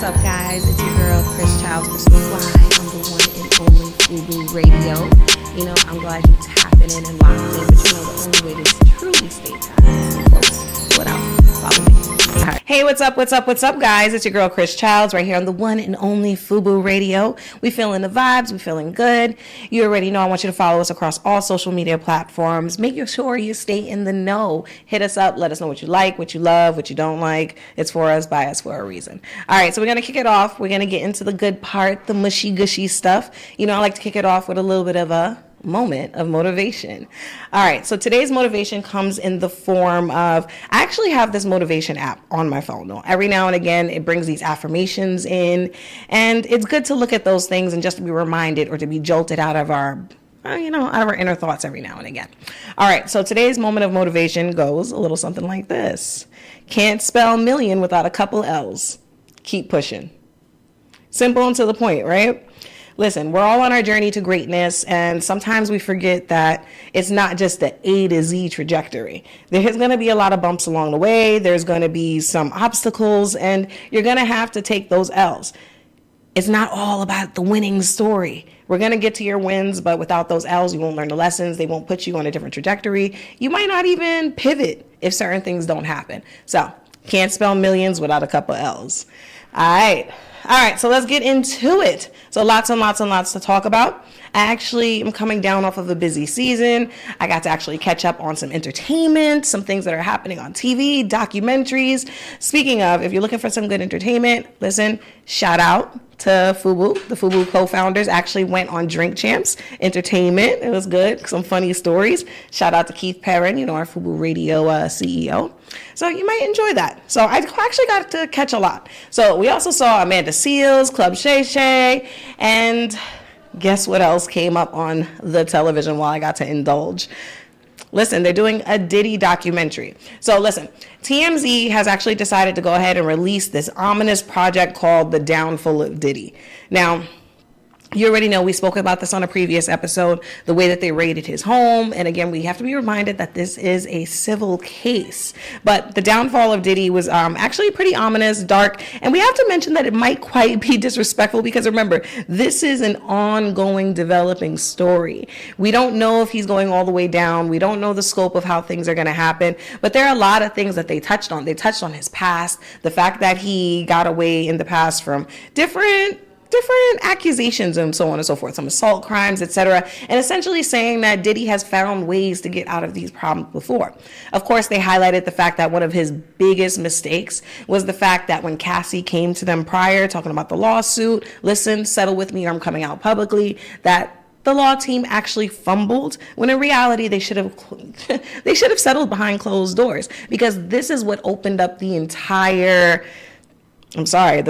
What's up, guys? It's your girl, Chrys Childs, live on the one and only FUBU Radio. You know, I'm glad you're tapping in and locked in, but you know, the only way to truly stay tapped is to close. What else? Follow me. All right. Hey, what's up, guys? It's your girl, Chrys Childs, right here on the one and only FUBU Radio. We feeling the vibes. We feeling good. You already know I want you to follow us across all social media platforms. Make sure you stay in the know. Hit us up. Let us know what you like, what you love, what you don't like. It's for us, by us, for a reason. All right, so we're going to kick it off. We're going to get into the good part, the mushy, gushy stuff. You know, I like to kick it off with a little bit of a moment of motivation. All right, so today's motivation comes in the form of, I actually have this motivation app on my phone. Every now and again, it brings these affirmations in, and it's good to look at those things and just to be reminded or to be jolted out of our inner thoughts every now and again. All right, so today's moment of motivation goes a little something like this. Can't spell million without a couple L's. Keep pushing. Simple and to the point, right? Listen, we're all on our journey to greatness, and sometimes we forget that it's not just the A to Z trajectory. There's going to be a lot of bumps along the way. There's going to be some obstacles, and you're going to have to take those L's. It's not all about the winning story. We're going to get to your wins, but without those L's, you won't learn the lessons. They won't put you on a different trajectory. You might not even pivot if certain things don't happen. So, can't spell millions without a couple L's. All right, so let's get into it. So lots and lots to talk about. I actually am coming down off of a busy season. I got to actually catch up on some entertainment, some things that are happening on TV, documentaries. Speaking of, if you're looking for some good entertainment, listen, shout out to FUBU. The FUBU co-founders actually went on Drink Champs Entertainment. It was good, some funny stories. Shout out to Keith Perrin, our FUBU Radio CEO. So you might enjoy that. So I actually got to catch a lot. So we also saw Amanda Seales, Club Shay Shay, and guess what else came up on the television while I got to indulge? Listen, they're doing a Diddy documentary. So listen, TMZ has actually decided to go ahead and release this ominous project called The Downfall of Diddy. Now, you already know we spoke about this on a previous episode, the way that they raided his home. And again, we have to be reminded that this is a civil case. But the downfall of Diddy was actually pretty ominous, dark. And we have to mention that it might quite be disrespectful because remember, this is an ongoing developing story. We don't know if he's going all the way down. We don't know the scope of how things are going to happen. But there are a lot of things that they touched on. They touched on his past, the fact that he got away in the past from different accusations and so on and so forth, some assault crimes, etc., and essentially saying that Diddy has found ways to get out of these problems before. Of course, they highlighted the fact that one of his biggest mistakes was the fact that when Cassie came to them prior, talking about the lawsuit, listen, settle with me or I'm coming out publicly, that the law team actually fumbled when in reality they should have settled behind closed doors, because this is what opened up the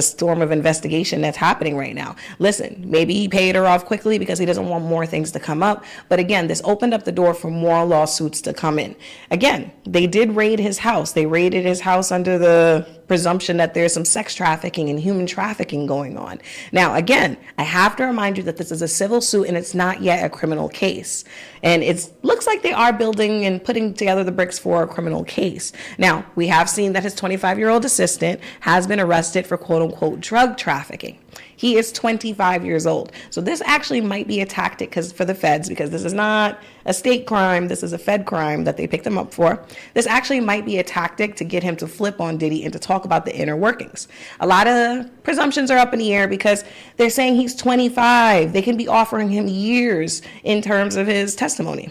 storm of investigation that's happening right now. Listen, maybe he paid her off quickly because he doesn't want more things to come up. But again, this opened up the door for more lawsuits to come in. Again, they did raid his house. They raided his house under the presumption that there's some sex trafficking and human trafficking going on. Now, again, I have to remind you that this is a civil suit and it's not yet a criminal case. And it looks like they are building and putting together the bricks for a criminal case. Now, we have seen that his 25-year-old assistant has been arrested for quote-unquote drug trafficking. He is 25 years old. So this actually might be a tactic for the feds, because this is not a state crime. This is a fed crime that they picked him up for. This actually might be a tactic to get him to flip on Diddy and to talk about the inner workings. A lot of presumptions are up in the air because they're saying he's 25. They can be offering him years in terms of his testimony.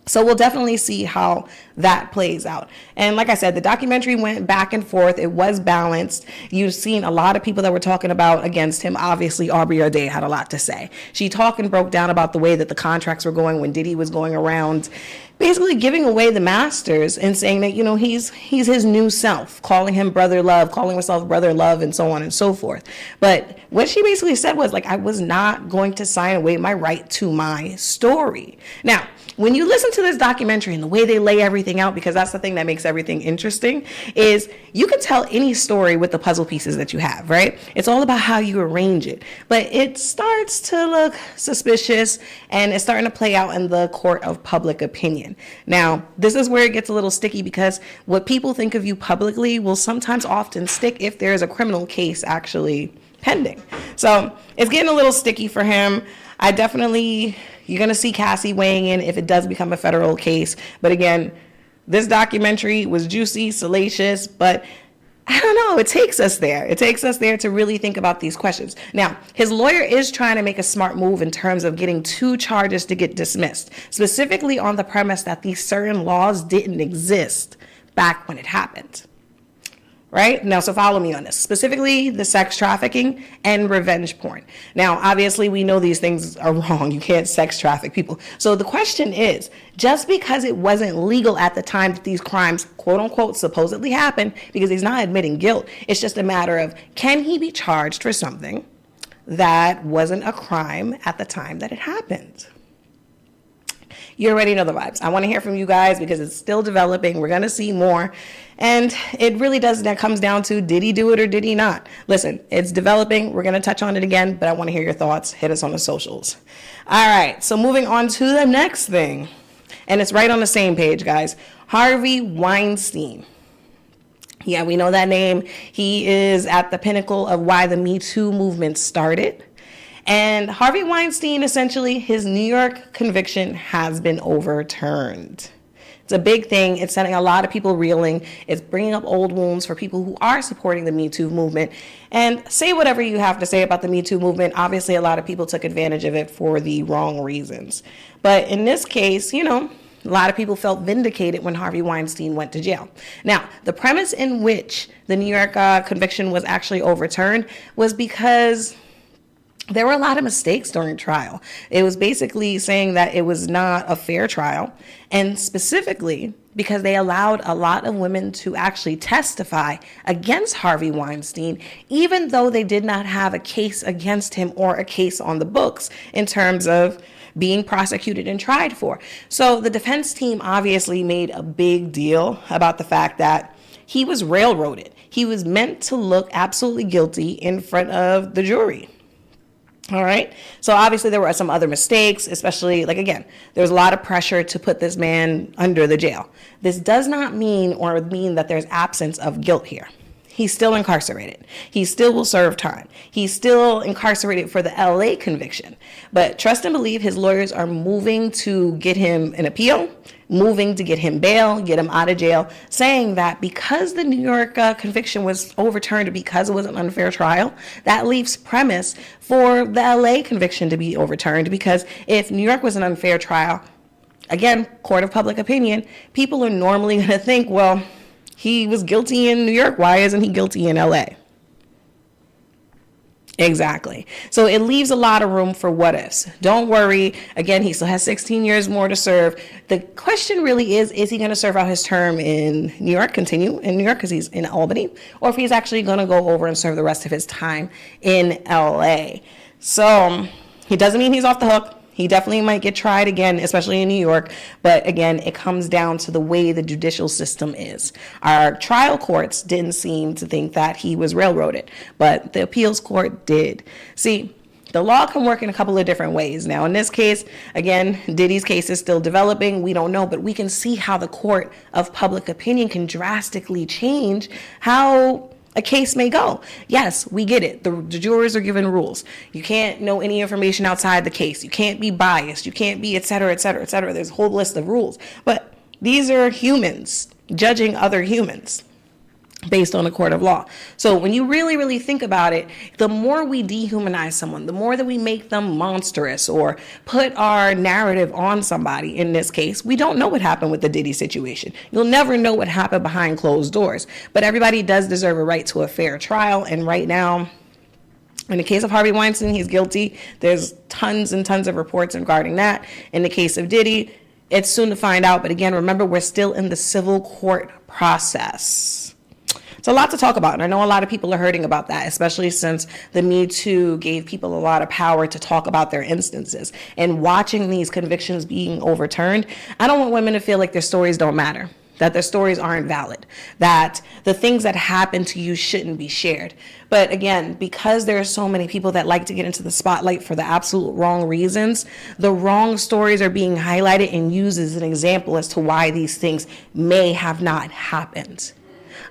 So we'll definitely see how that plays out. And like I said, the documentary went back and forth. It was balanced. You've seen a lot of people that were talking about against him. Obviously, Aubrey O'Day had a lot to say. She talked and broke down about the way that the contracts were going when Diddy was going around basically giving away the masters and saying that, he's his new self, calling him Brother Love, calling himself Brother Love, and so on and so forth. But what she basically said was, I was not going to sign away my right to my story. Now, when you listen to this documentary and the way they lay everything out, because that's the thing that makes everything interesting, is you can tell any story with the puzzle pieces that you have, right? It's all about how you arrange it. But it starts to look suspicious, and it's starting to play out in the court of public opinion. Now, this is where it gets a little sticky, because what people think of you publicly will sometimes often stick if there is a criminal case actually pending. So it's getting a little sticky for him. You're going to see Cassie weighing in if it does become a federal case. But again, this documentary was juicy, salacious, but I don't know, it takes us there. It takes us there to really think about these questions. Now, his lawyer is trying to make a smart move in terms of getting 2 charges to get dismissed, specifically on the premise that these certain laws didn't exist back when it happened. Right? Now, so follow me on this. Specifically, the sex trafficking and revenge porn. Now, obviously, we know these things are wrong. You can't sex traffic people. So the question is, just because it wasn't legal at the time that these crimes, quote unquote, supposedly happened, because he's not admitting guilt, it's just a matter of, can he be charged for something that wasn't a crime at the time that it happened? You already know the vibes. I want to hear from you guys because it's still developing. We're going to see more. And it really that comes down to, did he do it or did he not? Listen, it's developing. We're going to touch on it again, but I want to hear your thoughts. Hit us on the socials. All right. So moving on to the next thing. And it's right on the same page, guys. Harvey Weinstein. Yeah, we know that name. He is at the pinnacle of why the Me Too movement started. And Harvey Weinstein, essentially, his New York conviction has been overturned. It's a big thing. It's sending a lot of people reeling. It's bringing up old wounds for people who are supporting the Me Too movement. And say whatever you have to say about the Me Too movement. Obviously, a lot of people took advantage of it for the wrong reasons. But in this case, a lot of people felt vindicated when Harvey Weinstein went to jail. Now, the premise in which the New York conviction was actually overturned was because there were a lot of mistakes during trial. It was basically saying that it was not a fair trial, and specifically because they allowed a lot of women to actually testify against Harvey Weinstein, even though they did not have a case against him or a case on the books in terms of being prosecuted and tried for. So the defense team obviously made a big deal about the fact that he was railroaded. He was meant to look absolutely guilty in front of the jury. All right. So obviously there were some other mistakes, especially there was a lot of pressure to put this man under the jail. This does not mean that there's absence of guilt here. He's still incarcerated. He still will serve time. He's still incarcerated for the LA conviction. But trust and believe his lawyers are moving to get him an appeal, moving to get him bail, get him out of jail, saying that because the New York conviction was overturned because it was an unfair trial, that leaves premise for the LA conviction to be overturned, because if New York was an unfair trial, again, court of public opinion, people are normally going to think, well, he was guilty in New York. Why isn't he guilty in LA? Exactly. So it leaves a lot of room for what ifs. Don't worry. Again, he still has 16 years more to serve. The question really is he going to serve out his term in New York, continue in New York because he's in Albany, or if he's actually going to go over and serve the rest of his time in LA. So he doesn't mean he's off the hook. He definitely might get tried again, especially in New York. But again, it comes down to the way the judicial system is. Our trial courts didn't seem to think that he was railroaded, but the appeals court did. See, the law can work in a couple of different ways. Now, in this case, again, Diddy's case is still developing. We don't know, but we can see how the court of public opinion can drastically change how a case may go. Yes, we get it. The jurors are given rules. You can't know any information outside the case. You can't be biased. You can't be et cetera, et cetera, et cetera. There's a whole list of rules. But these are humans judging other humans based on a court of law. So when you really, really think about it, the more we dehumanize someone, the more that we make them monstrous or put our narrative on somebody. In this case, we don't know what happened with the Diddy situation. You'll never know what happened behind closed doors, but everybody does deserve a right to a fair trial. And right now, in the case of Harvey Weinstein, he's guilty. There's tons and tons of reports regarding that. In the case of Diddy, it's soon to find out. But again, remember, we're still in the civil court process. it's a lot to talk about. And I know a lot of people are hurting about that, especially since the Me Too gave people a lot of power to talk about their instances. And watching these convictions being overturned, I don't want women to feel like their stories don't matter, that their stories aren't valid, that the things that happen to you shouldn't be shared. But again, because there are so many people that like to get into the spotlight for the absolute wrong reasons, the wrong stories are being highlighted and used as an example as to why these things may have not happened.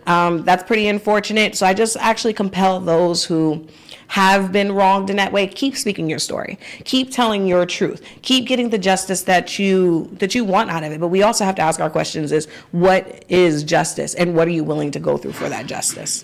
That's pretty unfortunate. So I just actually compel those who have been wronged in that way, keep speaking your story, keep telling your truth, keep getting the justice that you want out of it. But we also have to ask our questions is, what is justice and what are you willing to go through for that justice?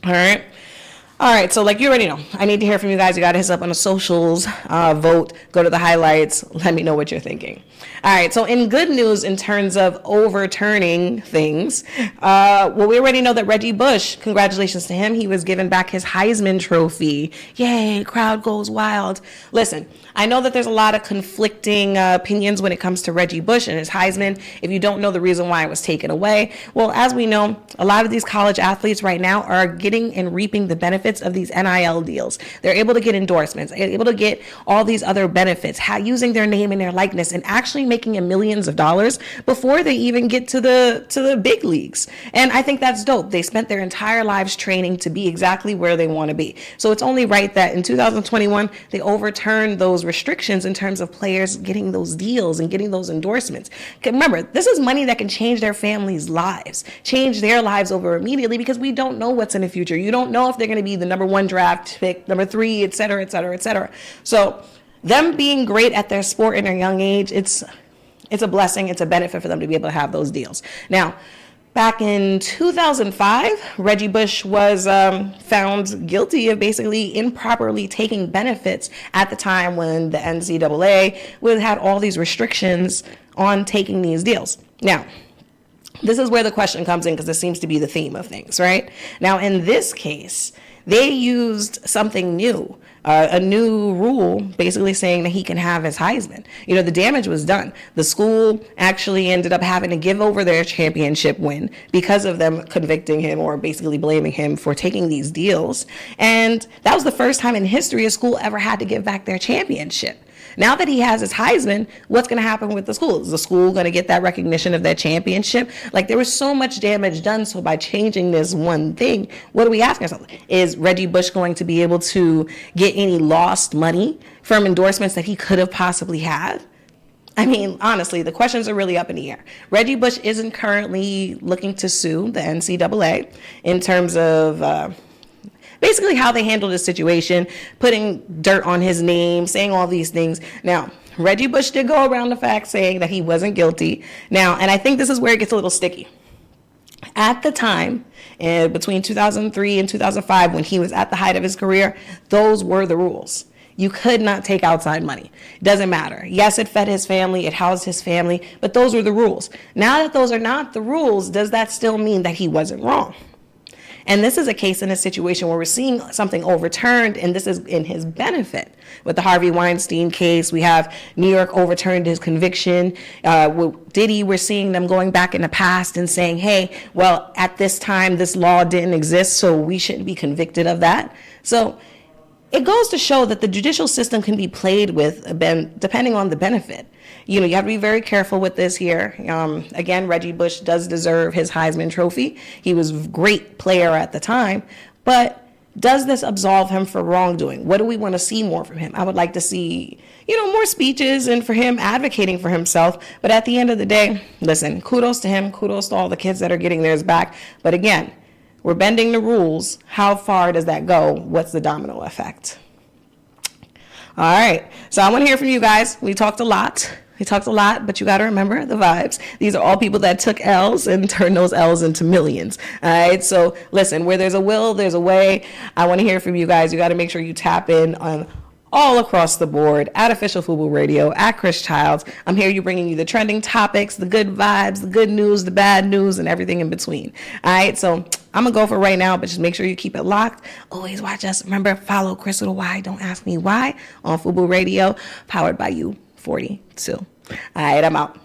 All right, so like you already know, I need to hear from you guys. You got to hit us up on the socials, vote, go to the highlights, let me know what you're thinking. All right, so in good news in terms of overturning things, well, we already know that Reggie Bush, congratulations to him, he was given back his Heisman Trophy. Yay, crowd goes wild. Listen, I know that there's a lot of conflicting opinions when it comes to Reggie Bush and his Heisman. If you don't know the reason why it was taken away, well, as we know, a lot of these college athletes right now are getting and reaping the benefits of these NIL deals. They're able to get endorsements, they're able to get all these other benefits, using their name and their likeness and actually making millions of dollars before they even get to the big leagues. And I think that's dope. They spent their entire lives training to be exactly where they want to be. So it's only right that in 2021, they overturned those restrictions in terms of players getting those deals and getting those endorsements. Remember, this is money that can change their families' lives, change their lives over immediately, because we don't know what's in the future. You don't know if they're going to be the number 1 draft pick, number 3, et cetera, et cetera, et cetera. So them being great at their sport in their young age, it's a blessing. It's a benefit for them to be able to have those deals. Now, back in 2005, Reggie Bush was found guilty of basically improperly taking benefits at the time when the NCAA had all these restrictions on taking these deals. Now, this is where the question comes in, because this seems to be the theme of things, right? Now, in this case, they used something new. A new rule basically saying that he can have his Heisman. You know, the damage was done. The school actually ended up having to give over their championship win because of them convicting him or basically blaming him for taking these deals. And that was the first time in history a school ever had to give back their championship. Now that he has his Heisman, what's going to happen with the school? Is the school going to get that recognition of that championship? Like, there was so much damage done. So by changing this one thing, what are we asking ourselves? Is Reggie Bush going to be able to get any lost money from endorsements that he could have possibly had? I mean, honestly, the questions are really up in the air. Reggie Bush isn't currently looking to sue the NCAA in terms of basically how they handled the situation, putting dirt on his name, saying all these things. Now, Reggie Bush did go around the fact saying that he wasn't guilty. Now, and I think this is where it gets a little sticky. At the time, between 2003 and 2005, when he was at the height of his career, those were the rules. You could not take outside money. Doesn't matter. Yes, it fed his family, it housed his family, but those were the rules. Now that those are not the rules, does that still mean that he wasn't wrong? And this is a case in a situation where we're seeing something overturned, and this is in his benefit. With the Harvey Weinstein case, we have New York overturned his conviction. With Diddy, we're seeing them going back in the past and saying, hey, well, at this time, this law didn't exist, so we shouldn't be convicted of that. So it goes to show that the judicial system can be played with depending on the benefit. You know, you have to be very careful with this here. Again, Reggie Bush does deserve his Heisman Trophy. He was a great player at the time, but does this absolve him for wrongdoing? What do we want to see more from him? I would like to see, more speeches and for him advocating for himself. But at the end of the day, listen, kudos to him. Kudos to all the kids that are getting theirs back. But again, we're bending the rules. How far does that go? What's the domino effect? All right. So I want to hear from you guys. We talked a lot, but you got to remember the vibes. These are all people that took L's and turned those L's into millions. All right. So listen, where there's a will, there's a way. I want to hear from you guys. You got to make sure you tap in on all across the board at Official FUBU Radio, at Chrys Childs. I'm here bringing you the trending topics, the good vibes, the good news, the bad news, and everything in between. All right, so I'm going to go for right now, but just make sure you keep it locked. Always watch us. Remember, follow Chrys with a Y, Don't Ask Me Why, on FUBU Radio, powered by U42. All right, I'm out.